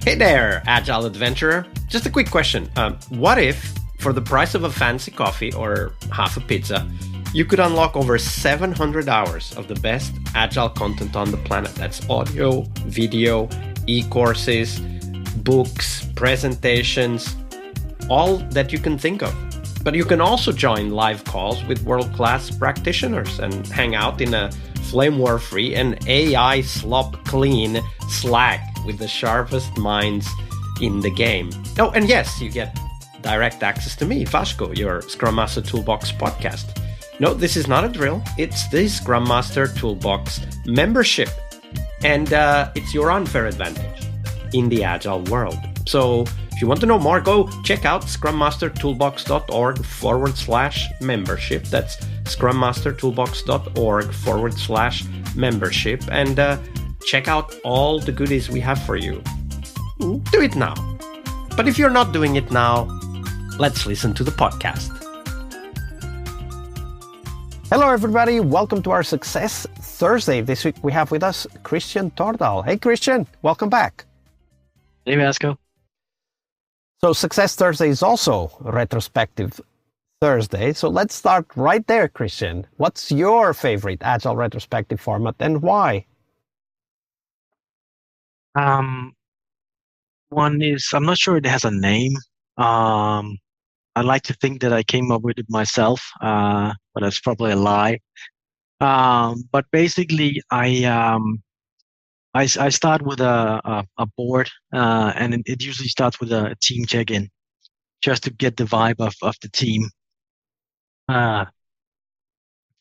Hey there, Agile Adventurer. Just a quick question. What if, for the price of a fancy coffee or half a pizza, you could unlock over 700 hours of the best Agile content on the planet? That's audio, video, e-courses, books, presentations, all that you can think of. But you can also join live calls with world-class practitioners and hang out in a flame war-free and AI slop-clean Slack with the sharpest minds in the game. Oh, and yes, you get direct access to me, Vasco, your Scrum Master Toolbox podcast. No, this is not a drill. It's the Scrum Master Toolbox membership. And it's your unfair advantage in the Agile world. So if you want to know more, go check out scrummastertoolbox.org/membership. That's scrummastertoolbox.org/membership. And check out all the goodies we have for you. Do it now. But if you're not doing it now, let's listen to the podcast. Hello, everybody. Welcome to our Success Thursday. This week we have with us Christian Thordal. Hey, Christian. Welcome back. Hey, Vasco. So Success Thursday is also Retrospective Thursday. So let's start right there, Christian. What's your favorite Agile retrospective format and why? One is, I'm not sure it has a name. I like to think that I came up with it myself, but that's probably a lie. But basically, I start with a board, and it usually starts with a team check-in, just to get the vibe of the team.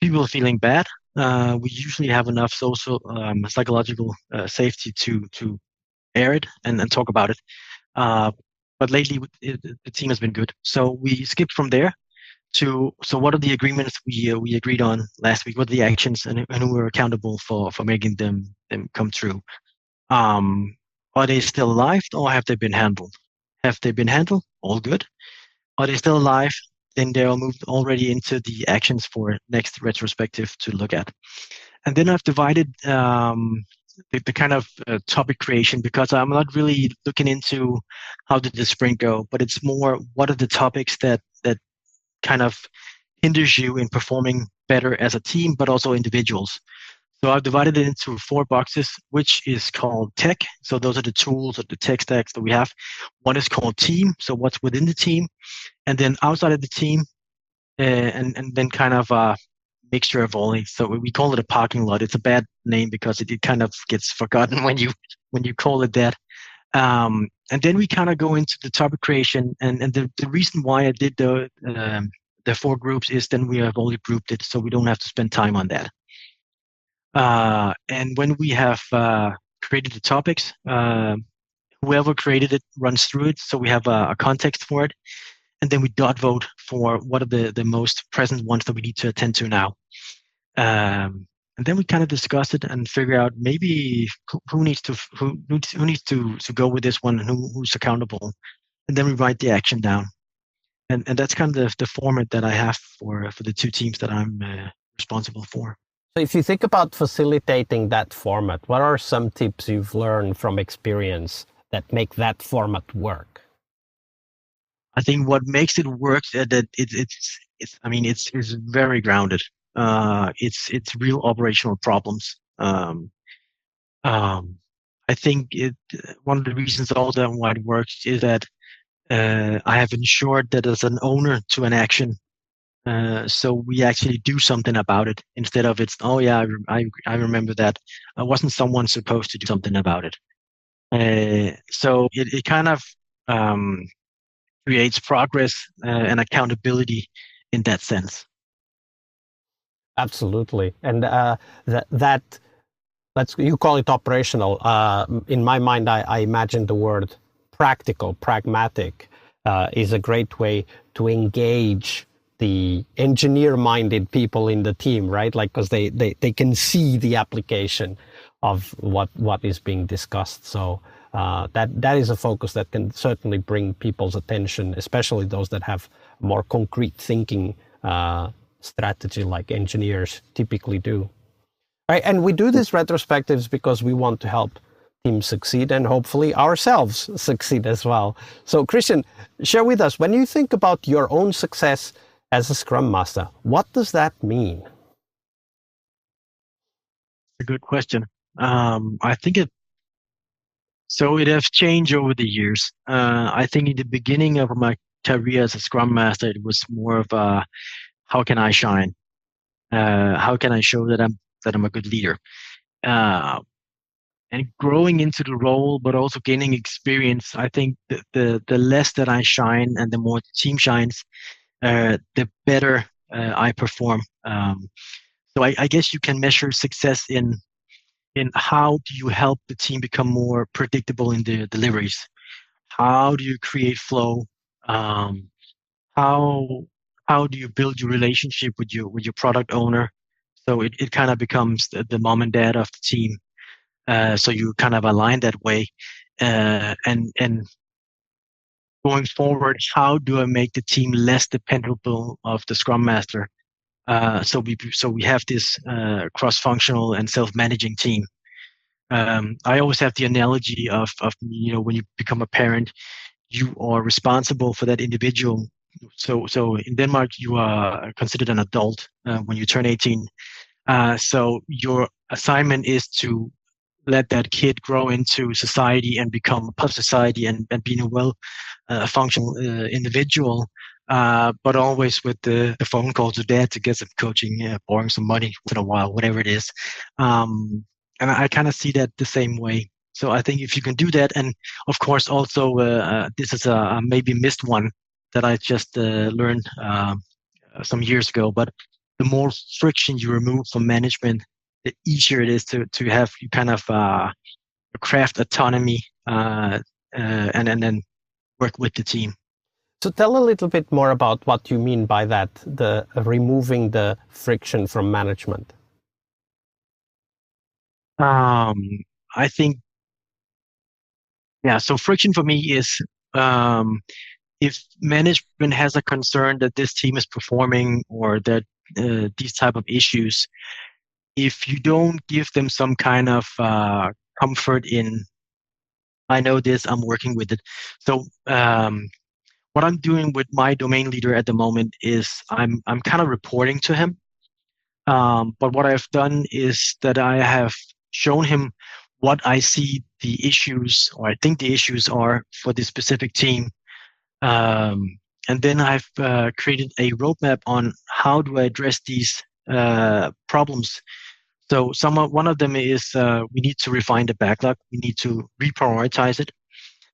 People feeling bad. We usually have enough social, psychological safety to air it and talk about it. But lately, the team has been good. So we skipped from there to, so what are the agreements we agreed on last week? What are the actions and who were accountable for making them come true? Are they still alive or have they been handled? Have they been handled? All good. Are they still alive? Then they're moved already into the actions for next retrospective to look at. And then I've divided the kind of topic creation, because I'm not really looking into how did the sprint go, but it's more what are the topics that kind of hinders you in performing better as a team, but also individuals. So I've divided it into 4 boxes, which is called tech. So those are the tools or the tech stacks that we have. One is called team. So what's within the team, and then outside of the team, and then kind of a mixture of all these. So we call it a parking lot. It's a bad name because it kind of gets forgotten when you call it that. And then we kind of go into the topic creation, and the reason why I did the 4 groups is then we have already grouped it, so we don't have to spend time on that. And when we have created the topics, whoever created it runs through it, so we have a context for it, and then we dot vote for what are the most present ones that we need to attend to now. And then we kind of discuss it and figure out maybe who needs to go with this one and who's accountable, and then we write the action down. And that's kind of the format that I have for the 2 teams that I'm responsible for. So if you think about facilitating that format, what are some tips you've learned from experience that make that format work? I think what makes it work that it's very grounded. It's real operational problems. I think one of the reasons also why it works is that I have ensured that as an owner to an action, so we actually do something about it instead of it's, oh yeah, I remember that. Wasn't someone supposed to do something about it? So it kind of creates progress and accountability in that sense. Absolutely. And you call it operational. In my mind, I imagine the word practical, pragmatic is a great way to engage the engineer-minded people in the team, right? Like, because they can see the application of what is being discussed. So that is a focus that can certainly bring people's attention, especially those that have more concrete thinking strategy like engineers typically do. Right? And we do these retrospectives because we want to help team succeed and hopefully ourselves succeed as well. So Christian, share with us, when you think about your own success as a Scrum Master, what does that mean? A good question. I think it has changed over the years. I think in the beginning of my career as a Scrum Master, it was more of a how can I shine? How can I show that I'm a good leader? And growing into the role, but also gaining experience, I think the less that I shine and the more the team shines, the better I perform. So I guess you can measure success in how do you help the team become more predictable in the deliveries? How do you create flow? Um, how how do you build your relationship with your product owner? So it kind of becomes the mom and dad of the team. So you kind of align that way. And going forward, how do I make the team less dependable of the Scrum Master? So we have this cross-functional and self-managing team. I always have the analogy of when you become a parent, you are responsible for that individual. So in Denmark, you are considered an adult when you turn 18. So your assignment is to let that kid grow into society and become a part of society and being a well functional individual, but always with the phone call to dad to get some coaching, borrowing some money once in a while, whatever it is. And I kind of see that the same way. So I think if you can do that, and of course also this is a maybe missed one that I just learned some years ago, but the more friction you remove from management, the easier it is to have you kind of craft autonomy and then work with the team. So tell a little bit more about what you mean by that, the removing the friction from management. I think, yeah, so friction for me is if management has a concern that this team is performing or that these type of issues, if you don't give them some kind of comfort in, I know this, I'm working with it. So what I'm doing with my domain leader at the moment is I'm kind of reporting to him. But what I've done is that I have shown him what I see the issues, or I think the issues are for this specific team. And then I've created a roadmap on how do I address these problems. So one of them is we need to refine the backlog. We need to reprioritize it.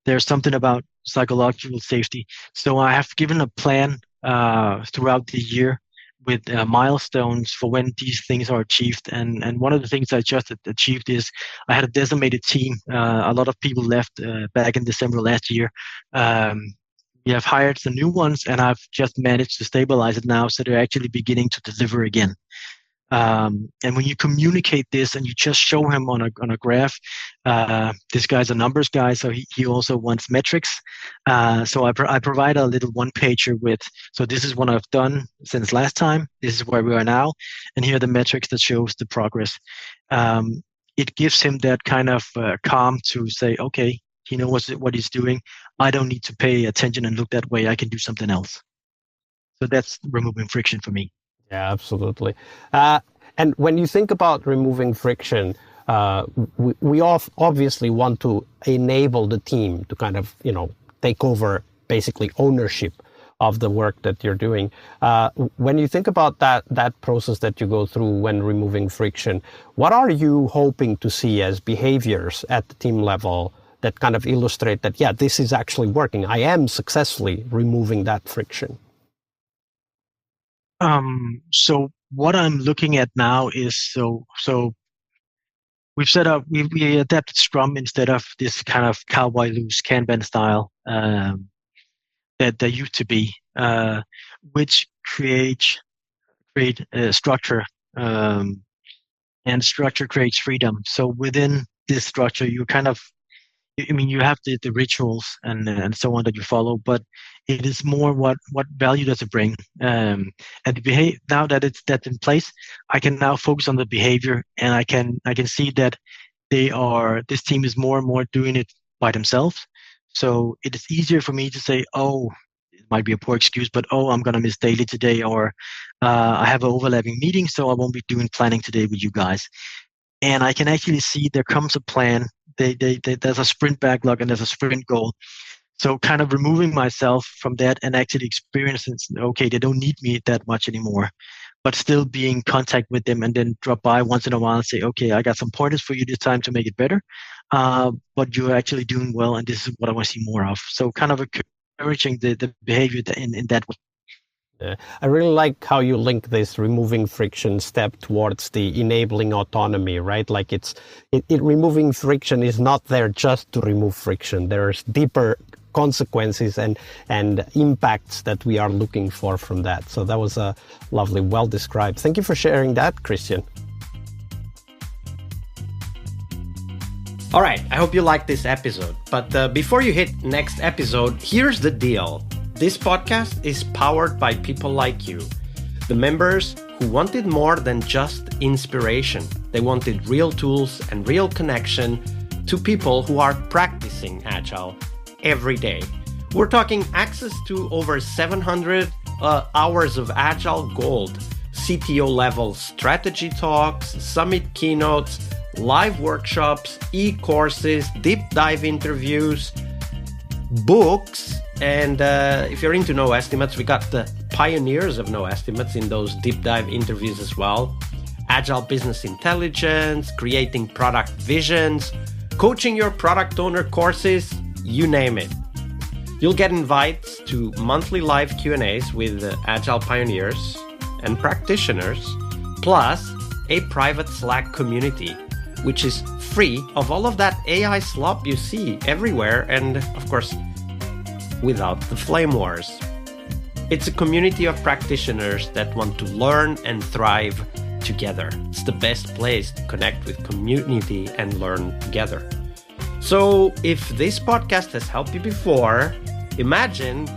There's something about psychological safety. So I have given a plan throughout the year with milestones for when these things are achieved. And one of the things I just achieved is I had a decimated team. A lot of people left back in December last year. We have hired some new ones, and I've just managed to stabilize it now, so they're actually beginning to deliver again. And when you communicate this and you just show him on a graph, this guy's a numbers guy, so he also wants metrics. So I provide a little one pager with, so this is what I've done since last time. This is where we are now, and here are the metrics that shows the progress. It gives him that kind of calm to say, okay, he knows what he's doing. I don't need to pay attention and look that way. I can do something else. So that's removing friction for me. Yeah, absolutely. And when you think about removing friction, we obviously want to enable the team to kind of, take over basically ownership of the work that you're doing. When you think about that process that you go through when removing friction, what are you hoping to see as behaviors at the team level that kind of illustrate that, yeah, this is actually working. I am successfully removing that friction? So what I'm looking at now is so we've set up we adapted Scrum instead of this kind of cowboy loose Kanban style that there used to be, which create structure, and structure creates freedom. So within this structure, you kind of, you have the rituals and so on that you follow, but it is more what value does it bring. And now that that's in place, I can now focus on the behavior, and I can see that this team is more and more doing it by themselves. So it is easier for me to say, oh, it might be a poor excuse, but oh, I'm going to miss daily today, or I have an overlapping meeting, so I won't be doing planning today with you guys. And I can actually see there comes a plan. There's a sprint backlog and there's a sprint goal. So kind of removing myself from that and actually experiencing, okay, they don't need me that much anymore, but still be in contact with them and then drop by once in a while and say, okay, I got some pointers for you this time to make it better. But you're actually doing well, and this is what I want to see more of. So kind of encouraging the behavior in that way. I really like how you link this removing friction step towards the enabling autonomy, right? Like removing friction is not there just to remove friction. There's deeper consequences and impacts that we are looking for from that. So that was a lovely, well described. Thank you for sharing that, Christian. All right, I hope you liked this episode. But before you hit next episode, here's the deal. This podcast is powered by people like you, the members who wanted more than just inspiration. They wanted real tools and real connection to people who are practicing Agile every day. We're talking access to over 700 hours of Agile Gold, CTO level strategy talks, summit keynotes, live workshops, e-courses, deep dive interviews, books, and if you're into no estimates, we got the pioneers of no estimates in those deep dive interviews as well. Agile business intelligence, creating product visions, coaching your product owner courses, you name it. You'll get invites to monthly live Q&As with Agile pioneers and practitioners, plus a private Slack community, which is free of all of that AI slop you see everywhere, and of course, without the flame wars. It's a community of practitioners that want to learn and thrive together. It's the best place to connect with community and learn together. So if this podcast has helped you before, imagine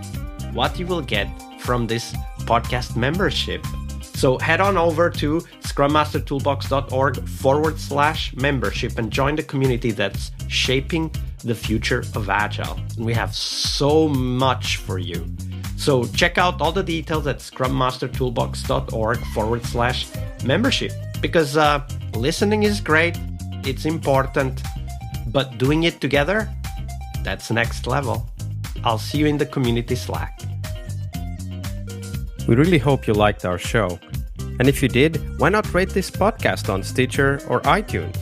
what you will get from this podcast membership. So head on over to scrummastertoolbox.org/membership and join the community that's shaping the future of Agile. And we have so much for you. So check out all the details at scrummastertoolbox.org/membership, because listening is great, it's important, but doing it together, that's next level. I'll see you in the community Slack. We really hope you liked our show. And if you did, why not rate this podcast on Stitcher or iTunes?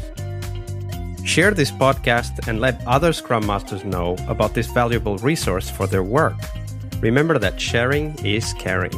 Share this podcast and let other Scrum Masters know about this valuable resource for their work. Remember that sharing is caring.